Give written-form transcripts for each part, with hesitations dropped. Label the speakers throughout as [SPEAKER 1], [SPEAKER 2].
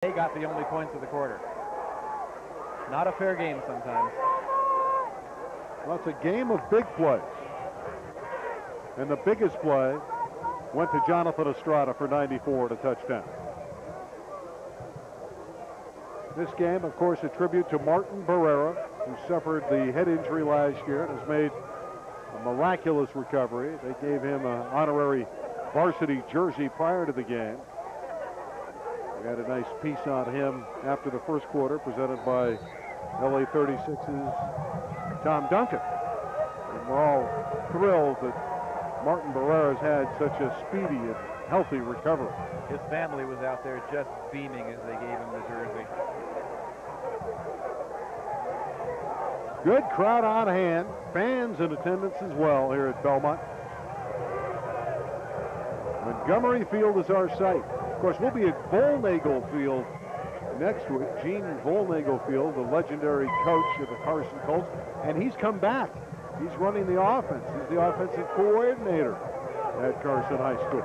[SPEAKER 1] They got the only points of the quarter. Not a fair game sometimes.
[SPEAKER 2] Well, it's a game of big plays. And the biggest play went to Jonathan Estrada for 94 and a touchdown. This game, of course, a tribute to Martin Barrera, who suffered the head injury last year and has made a miraculous recovery. They gave him an honorary varsity jersey prior to the game. We had a nice piece on him after the first quarter presented by LA 36's Tom Duncan. And we're all thrilled that Martin Barrera's had such a speedy and healthy recovery.
[SPEAKER 1] His family was out there just beaming as they gave him the jersey.
[SPEAKER 2] Good crowd on hand, fans in attendance as well here at Belmont. Montgomery Field is our site. Of course, we'll be at Volnagel Field next week. Gene Volnagel Field, the legendary coach of the Carson Colts, and he's come back. He's running the offense. He's the offensive coordinator at Carson High School.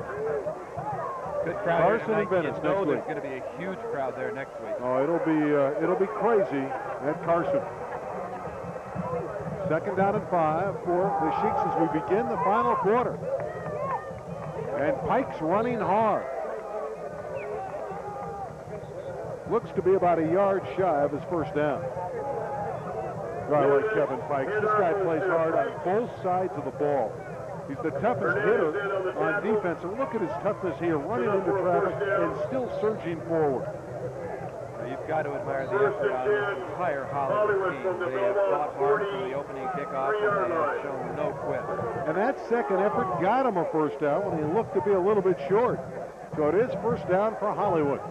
[SPEAKER 1] Good crowd
[SPEAKER 2] Carson
[SPEAKER 1] here
[SPEAKER 2] and Venice
[SPEAKER 1] you know
[SPEAKER 2] next
[SPEAKER 1] there's
[SPEAKER 2] week.
[SPEAKER 1] going to be a huge crowd there next week.
[SPEAKER 2] Oh, it'll be crazy at Carson. Second down and 5 for the Sheiks as we begin the final quarter. And Pikes running hard. Looks to be about a yard shy of his first down. Guy like Kevin Pikes. This guy plays hard on both sides of the ball. He's the toughest hitter on defense. And look at his toughness here, running into traffic and still surging forward.
[SPEAKER 1] You've got to admire the effort on this entire Hollywood team. They have fought hard from the opening kickoff, and they have shown no quit.
[SPEAKER 2] And that second effort got him a first down when he looked to be a little bit short. So it is first down for Hollywood.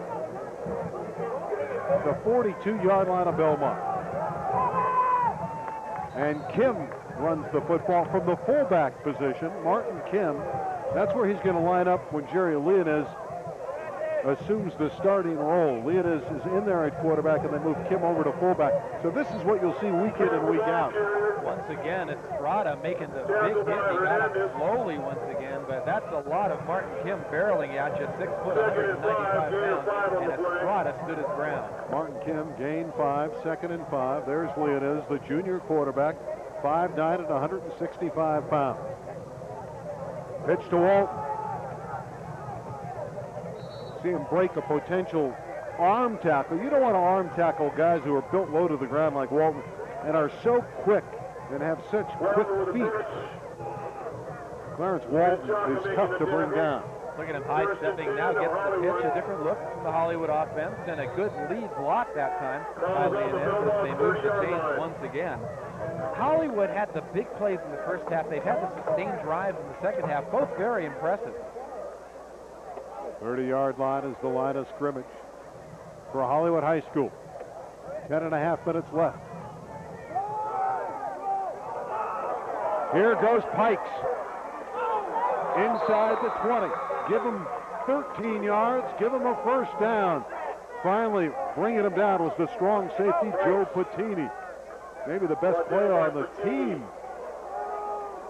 [SPEAKER 2] The 42-yard line of Belmont. And Kim runs the football from the fullback position. Martin Kim, that's where he's going to line up when Jery Leoniz assumes the starting role. Leoniz is in there at quarterback, and they move Kim over to fullback. So this is what you'll see week in and week out.
[SPEAKER 1] Once again, Estrada making the big hit. He got up slowly once again, but that's a lot of Martin Kim barreling at you, 6 foot, 195 pounds, and Estrada stood his ground. Martin
[SPEAKER 2] Kim gained 5, second and 5. There's Leoniz, the junior quarterback, 5'9" and 165 pounds. Pitch to Walton. See him break a potential arm tackle. You don't want to arm tackle guys who are built low to the ground like Walton and are so quick and have such quick feet. Clarence Walton is tough to bring down.
[SPEAKER 1] Look at him high-stepping now, gets the pitch, a different look from the Hollywood offense, and a good lead block that time by Leoniz as they move the chains once again. Hollywood had the big plays in the first half. They've had the sustained drives in the second half, both very impressive.
[SPEAKER 2] 30-yard line is the line of scrimmage for Hollywood High School. 10.5 minutes left. Here goes Pikes. Inside the 20. Give him 13 yards. Give him a first down. Finally, bringing him down was the strong safety, Joe Patini. Maybe the best player on the team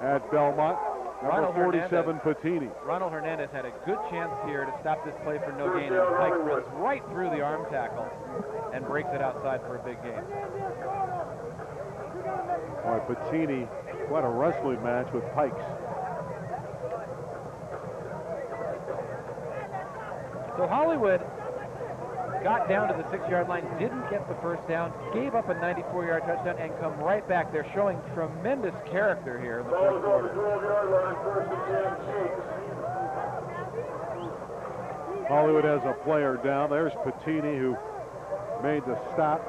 [SPEAKER 2] at Belmont. Number 47, Patini.
[SPEAKER 1] Ronald Hernandez had a good chance here to stop this play for no gain, and Pikes runs right through the arm tackle and breaks it outside for a big gain.
[SPEAKER 2] Boy, Patini, what a wrestling match with Pikes.
[SPEAKER 1] So Hollywood got down to the 6-yard line, didn't get the first down, gave up a 94-yard touchdown, and come right back. They're showing tremendous character here in the fourth quarter.
[SPEAKER 2] Hollywood has a player down. There's Patini, who made the stop.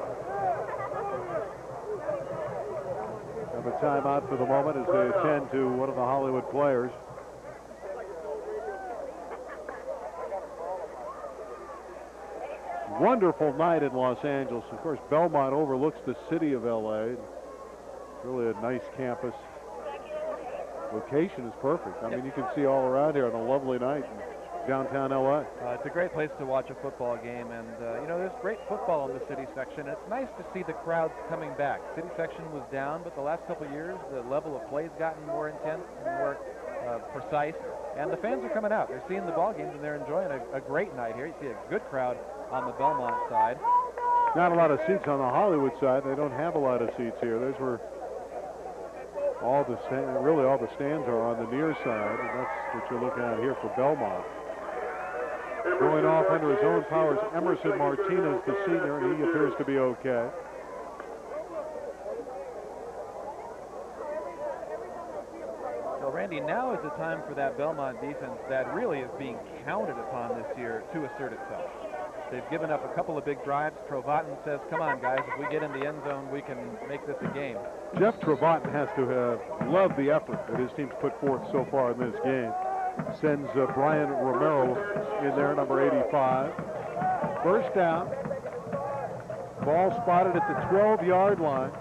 [SPEAKER 2] Have a timeout for the moment as they attend to one of the Hollywood players. Wonderful night in Los Angeles. Of course, Belmont overlooks the city of LA. Really a nice campus. Location is perfect. I mean, you can see all around here on a lovely night in downtown LA.
[SPEAKER 1] It's a great place to watch a football game, and you know, there's great football in the city section. It's nice to see the crowds coming back. City section was down, but the last couple of years, the level of play's gotten more intense and more precise. And the fans are coming out. They're seeing the ball games, and they're enjoying a great night here. You see a good crowd on the Belmont side.
[SPEAKER 2] Not a lot of seats on the Hollywood side. They don't have a lot of seats here. Those were all the really all the stands are on the near side, and that's what you're looking at here for Belmont. Going off under his own powers, Emerson Martinez, the senior, and he appears to be okay.
[SPEAKER 1] Well, Randy, now is the time for that Belmont defense that really is being counted upon this year to assert itself. They've given up a couple of big drives. Trezevant says, come on, guys, if we get in the end zone, we can make this a game.
[SPEAKER 2] Jeff Trezevant has to have loved the effort that his team's put forth so far in this game. Sends Brian Romero in there, number 85. First down. Ball spotted at the 12-yard line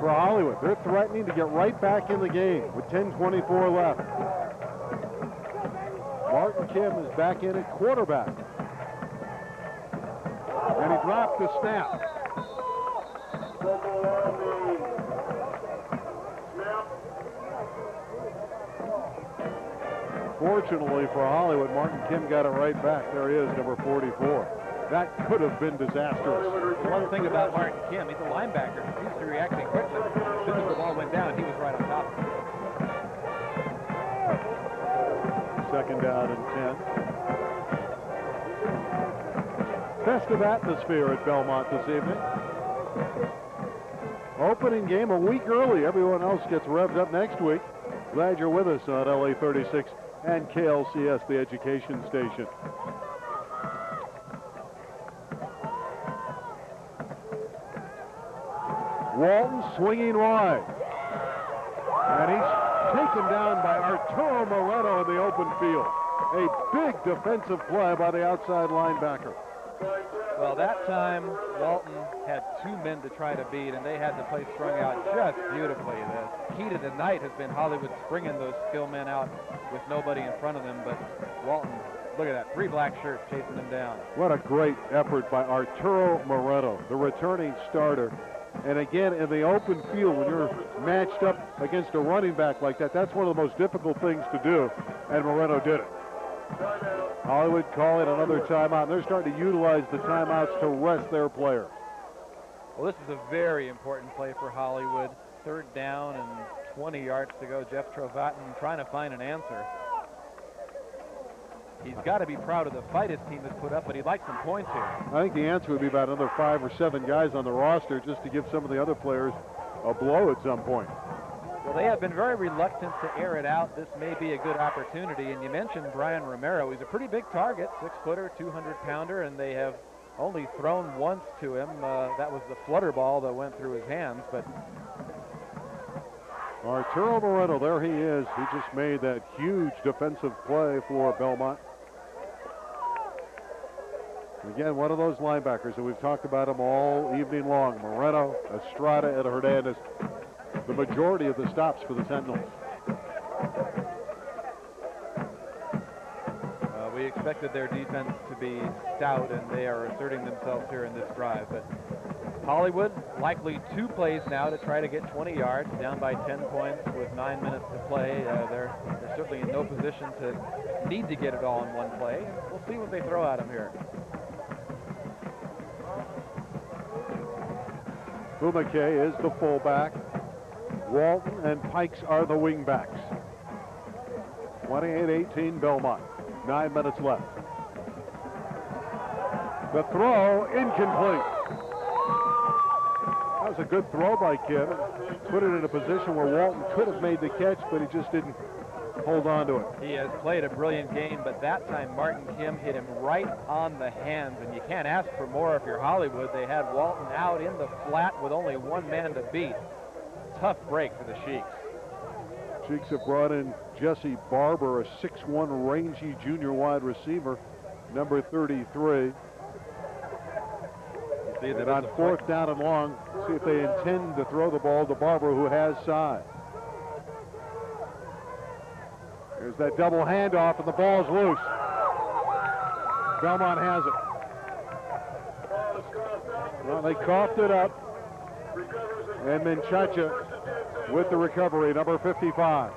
[SPEAKER 2] for Hollywood. They're threatening to get right back in the game with 10:24 left. Martin Kim is back in at quarterback. And he dropped the snap. Fortunately for Hollywood, Martin Kim got it right back. There he is, number 44. That could have been disastrous.
[SPEAKER 1] One thing about Martin Kim, he's a linebacker. He's reacting quickly. As soon as the ball went down, he was right on top of it.
[SPEAKER 2] Second down and 10. Festive atmosphere at Belmont this evening. Opening game a week early. Everyone else gets revved up next week. Glad you're with us on LA 36 and KLCS, the education station. Walton swinging wide. And he's taken down by Arturo Moreno in the open field. A big defensive play by the outside linebacker.
[SPEAKER 1] Well, that time, Walton had two men to try to beat, and they had the play strung out just beautifully. The key to the night has been Hollywood springing those skill men out with nobody in front of them, but Walton, look at that, 3 black shirts chasing them down.
[SPEAKER 2] What a great effort by Arturo Moreno, the returning starter. And again, in the open field, when you're matched up against a running back like that, that's one of the most difficult things to do, and Moreno did it. Hollywood calling another timeout, and they're starting to utilize the timeouts to rest their players.
[SPEAKER 1] Well, this is a very important play for Hollywood. 3rd down and 20 yards to go. Jeff Trezevant trying to find an answer. He's got to be proud of the fight his team has put up, but he'd like some points here.
[SPEAKER 2] I think the answer would be about another 5 or 7 guys on the roster just to give some of the other players a blow at some point.
[SPEAKER 1] Well, they have been very reluctant to air it out. This may be a good opportunity. And you mentioned Brian Romero. He's a pretty big target, 6-footer, 200-pounder, and they have only thrown once to him. That was the flutter ball that went through his hands. But
[SPEAKER 2] Arturo Moreno, there he is. He just made that huge defensive play for Belmont. Again, one of those linebackers that we've talked about him all evening long. Moreno, Estrada, and Hernandez. The majority of the stops for the Sentinels.
[SPEAKER 1] We expected their defense to be stout, and they are asserting themselves here in this drive. But Hollywood likely 2 plays now to try to get 20 yards, down by 10 points with 9 minutes to play. They're certainly in no position to need to get it all in one play. We'll see what they throw at them here.
[SPEAKER 2] Jumique is the fullback. Walton and Pikes are the wingbacks. 28-18 Belmont. 9 minutes left. The throw incomplete. That was a good throw by Kim. Put it in a position where Walton could have made the catch, but he just didn't hold on to it.
[SPEAKER 1] He has played a brilliant game, but that time Martin Kim hit him right on the hands, and you can't ask for more if you're Hollywood. They had Walton out in the flat with only 1 man to beat. Tough break for the Sheiks.
[SPEAKER 2] Sheiks have brought in Jesse Barber, a 6'1" rangy junior wide receiver, number 33. And on 4th down and long, see if they intend to throw the ball to Barber, who has size. There's that double handoff, and the ball's loose. Belmont has it. Well, they coughed it up. And Menchaca with the recovery, number 55.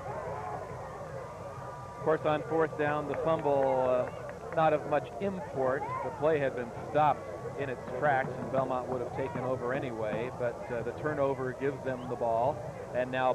[SPEAKER 1] Of course, on fourth down, the fumble, not of much import. The play had been stopped in its tracks, and Belmont would have taken over anyway, but the turnover gives them the ball. And now